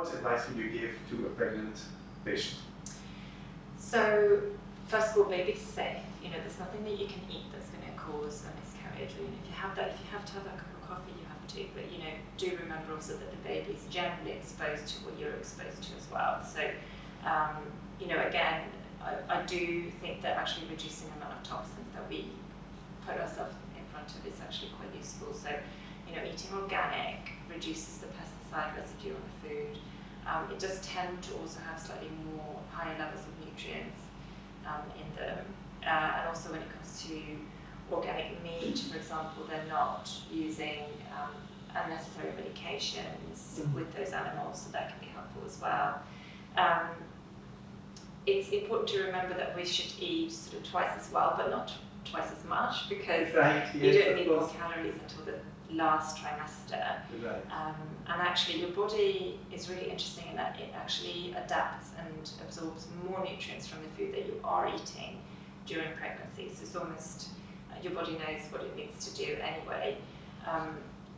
what advice would you give to a pregnant patient? So, first of all, baby's safe. There's nothing that you can eat that's going to cause a miscarriage. If you have to have that cup of coffee, you have to. But do remember also that the baby is generally exposed to what you're exposed to as well. So, again, I do think that actually reducing the amount of toxins that we put ourselves in front of is actually quite useful. So, eating organic reduces the pesticide residue on the food. It does tend to also have slightly more higher levels of nutrients in them. And also when it comes to organic meat, for example, they're not using unnecessary medications with those animals, so that can be helpful as well. It's important to remember that we should eat sort of twice as well, but not twice as much, because you don't need more calories until the last trimester. Right. And actually your body is really interesting in that it actually adapts and absorbs more nutrients from the food that you are eating during pregnancy. So it's almost, your body knows what it needs to do anyway.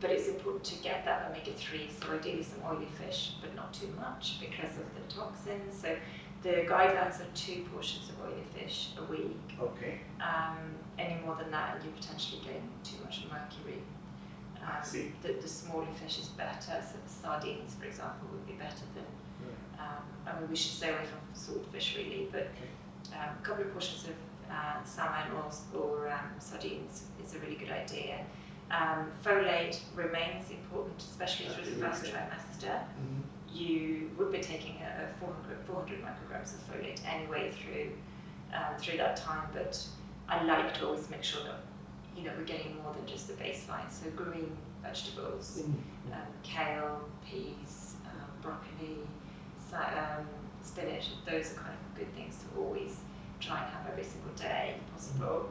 But it's important to get that omega-3, so ideally some oily fish, but not too much because of the toxins. So the guidelines are 2 portions of oily fish a week. Okay. Any more than that, and you're potentially getting too much mercury. The smaller fish is better, so the sardines, for example, would be better than. We should stay away from saltfish really, but a couple of portions of salmon or sardines is a really good idea. Folate remains important, especially through the first trimester. You would be taking a 400 micrograms of folate anyway through that time, but I like to always make sure that we're getting more than just the baseline. So green vegetables, kale, peas, broccoli, spinach, those are kind of good things to always try and have every single day if possible.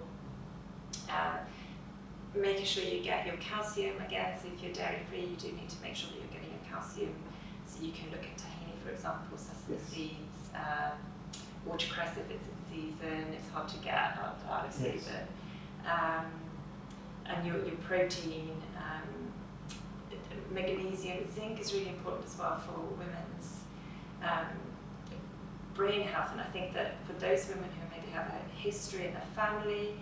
Making sure you get your calcium again, so if you're dairy free, you do need to make sure that you're getting your calcium. So you can look at tahini, for example, sesame seeds, watercress if it's in season. It's hard to get out of season. And your protein, magnesium, zinc is really important as well for women's brain health. And I think that for those women who maybe have a history in their family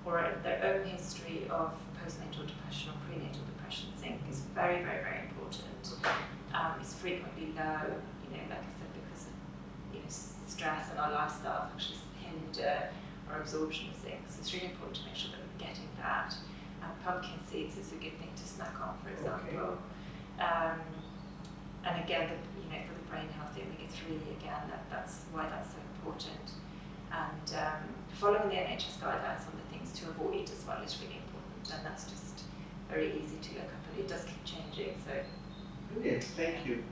or their own history of postnatal depression or prenatal depression, zinc is very, very, very important. It's frequently low, like I said, because of stress and our lifestyle actually hinder our absorption of zinc. So it's really important to make sure that we're getting that. Pumpkin seeds is a good thing to snack on, for example. And again, for the brain health, the omega-3, again, that's why that's so important. And following the NHS guidelines on the things to avoid as well is really important, and that's just very easy to look up, and it does keep changing. So. Brilliant, thank you.